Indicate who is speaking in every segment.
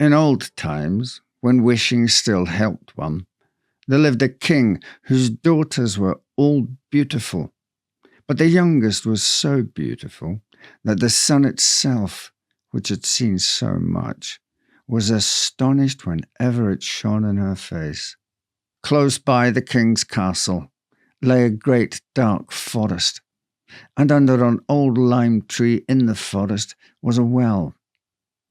Speaker 1: In old times, when wishing still helped one, there lived a king whose daughters were all beautiful, but the youngest was so beautiful that the sun itself, which had seen so much, was astonished whenever it shone in her face. Close by the king's castle lay a great dark forest, and under an old lime tree in the forest was a well.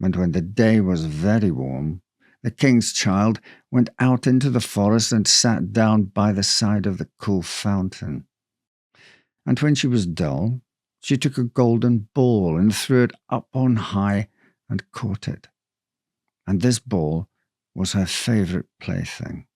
Speaker 1: And when the day was very warm, the king's child went out into the forest and sat down by the side of the cool fountain. And when she was dull, she took a golden ball and threw it up on high and caught it. And this ball was her favourite plaything.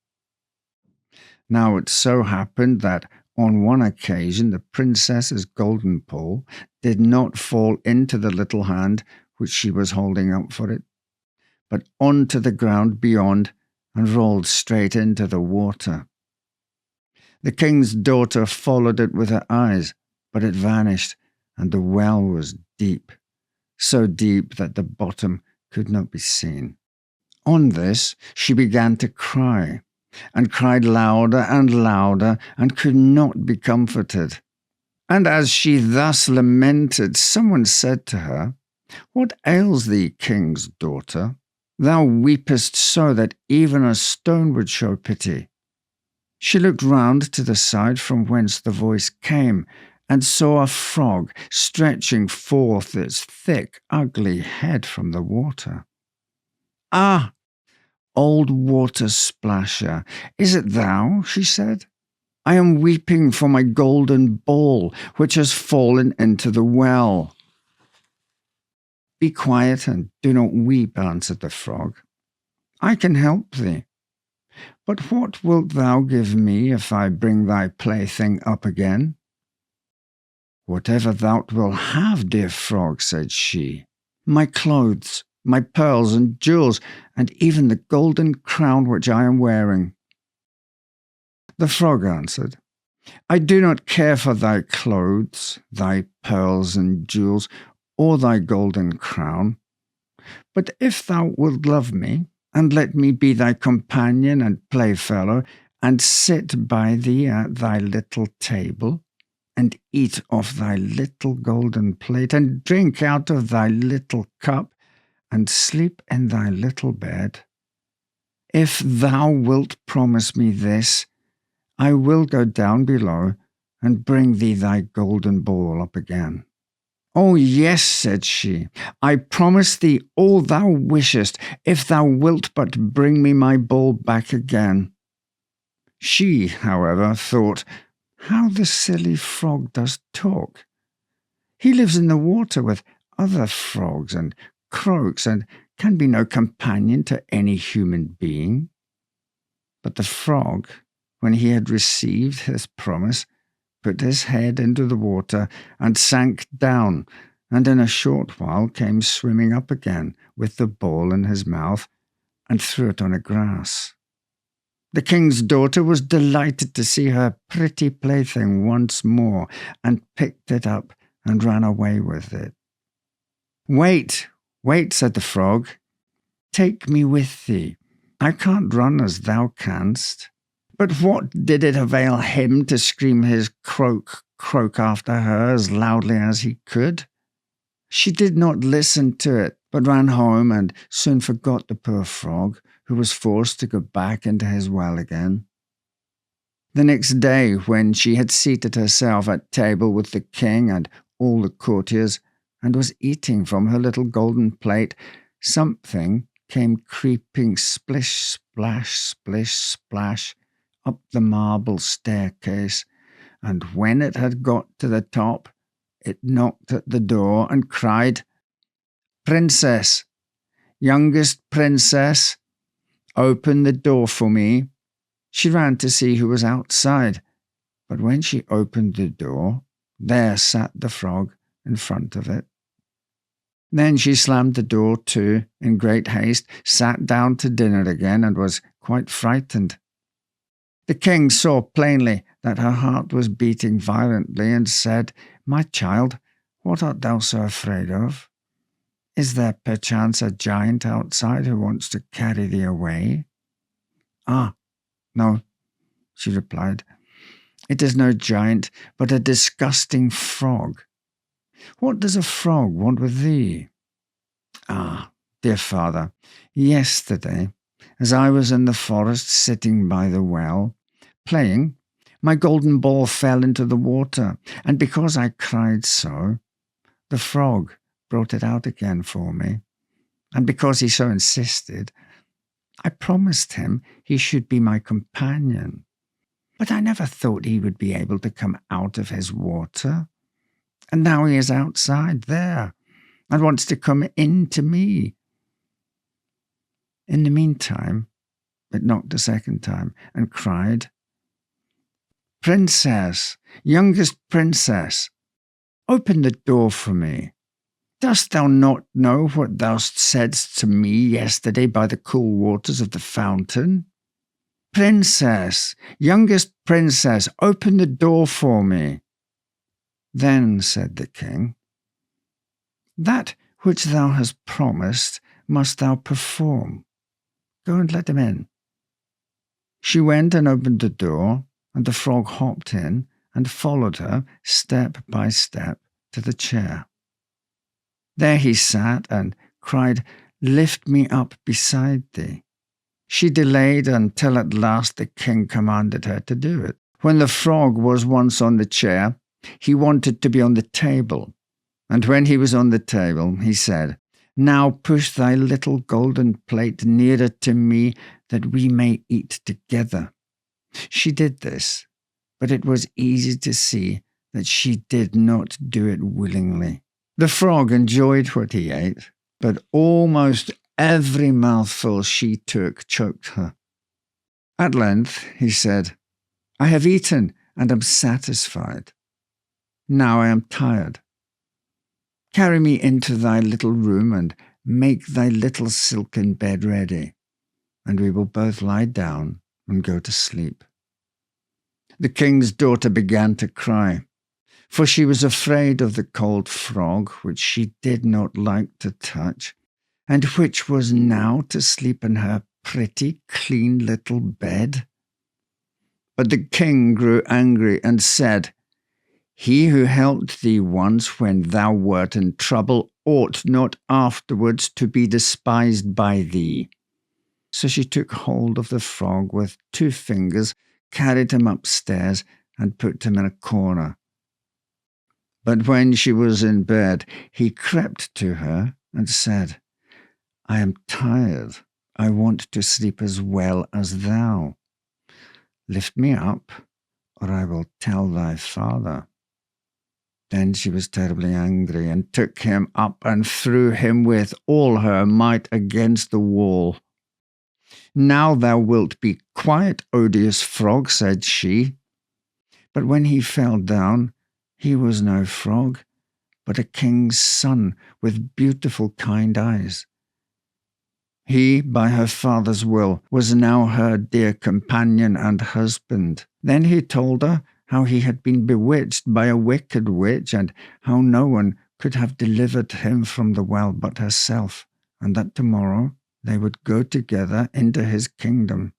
Speaker 1: Now it so happened that on one occasion the princess's golden ball did not fall into the little hand which she was holding up for it, but onto the ground beyond and rolled straight into the water. The king's daughter followed it with her eyes, but it vanished, and the well was deep, so deep that the bottom could not be seen. On this she began to cry, and cried louder and louder, and could not be comforted. And as she thus lamented, someone said to her, "What ails thee, king's daughter? Thou weepest so that even a stone would show pity." She looked round to the side from whence the voice came, and saw a frog stretching forth its thick, ugly head from the water. "Ah, old water splasher, is it thou?" she said. "I am weeping for my golden ball, which has fallen into the well." "Be quiet and do not weep," answered the frog. "I can help thee. But what wilt thou give me if I bring thy plaything up again?" "Whatever thou wilt have, dear frog," said she. "My clothes, my pearls and jewels, and even the golden crown which I am wearing." The frog answered, "I do not care for thy clothes, thy pearls and jewels, or thy golden crown. But if thou wilt love me, and let me be thy companion and playfellow, and sit by thee at thy little table, and eat off thy little golden plate, and drink out of thy little cup, and sleep in thy little bed, if thou wilt promise me this, I will go down below and bring thee thy golden ball up again." "Oh, yes," said she, "I promise thee all thou wishest, if thou wilt but bring me my ball back again." She, however, thought, "How the silly frog does talk! He lives in the water with other frogs and croaks, and can be no companion to any human being." But the frog, when he had received his promise, put his head into the water and sank down, and in a short while came swimming up again with the ball in his mouth, and threw it on the grass. The king's daughter was delighted to see her pretty plaything once more, and picked it up and ran away with it. "Wait, wait," said the frog. "Take me with thee. I can't run as thou canst." But what did it avail him to scream his croak, croak after her as loudly as he could? She did not listen to it, but ran home and soon forgot the poor frog, who was forced to go back into his well again. The next day, when she had seated herself at table with the king and all the courtiers, and was eating from her little golden plate, something came creeping splish, splash, splish, splash, up the marble staircase, and when it had got to the top, it knocked at the door and cried, "Princess, youngest princess, open the door for me." She ran to see who was outside, but when she opened the door, there sat the frog in front of it. Then she slammed the door to in great haste, sat down to dinner again, and was quite frightened. The king saw plainly that her heart was beating violently, and said, "My child, what art thou so afraid of? Is there perchance a giant outside who wants to carry thee away?" "Ah, no," she replied. "It is no giant, but a disgusting frog. What does a frog want with thee?" "Ah, dear father, yesterday, as I was in the forest sitting by the well, playing, my golden ball fell into the water, and because I cried so, the frog brought it out again for me. And because he so insisted, I promised him he should be my companion. But I never thought he would be able to come out of his water. And now he is outside there and wants to come in to me." In the meantime, it knocked a second time and cried, "Princess, youngest princess, open the door for me. Dost thou not know what thou saidst to me yesterday by the cool waters of the fountain? Princess, youngest princess, open the door for me." Then said the king, "That which thou hast promised must thou perform. Go and let him in." She went and opened the door, and the frog hopped in and followed her step by step to the chair. There he sat and cried, "Lift me up beside thee." She delayed until at last the king commanded her to do it. When the frog was once on the chair, he wanted to be on the table. And when he was on the table, he said, "Now push thy little golden plate nearer to me, that we may eat together." She did this, but it was easy to see that she did not do it willingly. The frog enjoyed what he ate, but almost every mouthful she took choked her. At length he said, "I have eaten and am satisfied. Now I am tired. Carry me into thy little room and make thy little silken bed ready, and we will both lie down and go to sleep." The king's daughter began to cry, for she was afraid of the cold frog, which she did not like to touch, and which was now to sleep in her pretty, clean little bed. But the king grew angry and said, "He who helped thee once when thou wert in trouble ought not afterwards to be despised by thee." So she took hold of the frog with 2 fingers, carried him upstairs, and put him in a corner. But when she was in bed, he crept to her and said, "I am tired. I want to sleep as well as thou. Lift me up, or I will tell thy father." Then she was terribly angry and took him up and threw him with all her might against the wall. "Now thou wilt be quiet, odious frog," said she. But when he fell down, he was no frog, but a king's son with beautiful kind eyes. He, by her father's will, was now her dear companion and husband. Then he told her how he had been bewitched by a wicked witch, and how no one could have delivered him from the well but herself, and that tomorrow they would go together into his kingdom.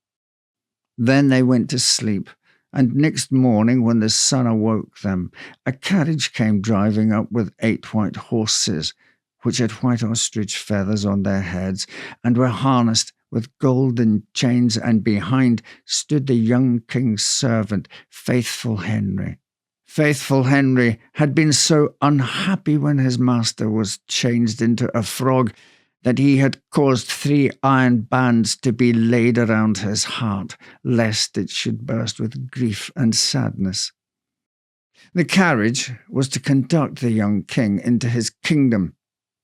Speaker 1: Then they went to sleep, and next morning when the sun awoke them, a carriage came driving up with 8 white horses, which had white ostrich feathers on their heads, and were harnessed with golden chains, and behind stood the young king's servant, Faithful Henry. Faithful Henry had been so unhappy when his master was changed into a frog that he had caused 3 iron bands to be laid around his heart, lest it should burst with grief and sadness. The carriage was to conduct the young king into his kingdom.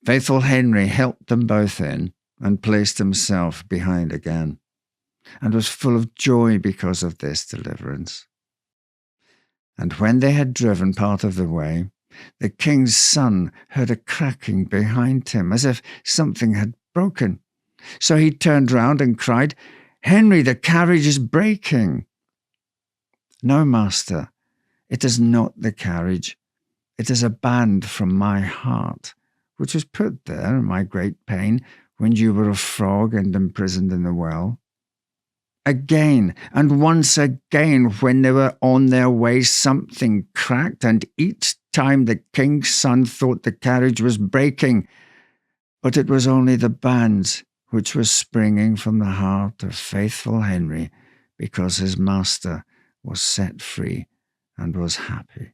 Speaker 1: Faithful Henry helped them both in, and placed himself behind again, and was full of joy because of this deliverance. And when they had driven part of the way, the king's son heard a cracking behind him, as if something had broken. So he turned round and cried, "Henry, the carriage is breaking." "No, master, it is not the carriage. It is a band from my heart, which was put there in my great pain when you were a frog and imprisoned in the well. Again, and once again, when they were on their way, something cracked, and each time the king's son thought the carriage was breaking. But it was only the bands which were springing from the heart of faithful Henry, because his master was set free and was happy.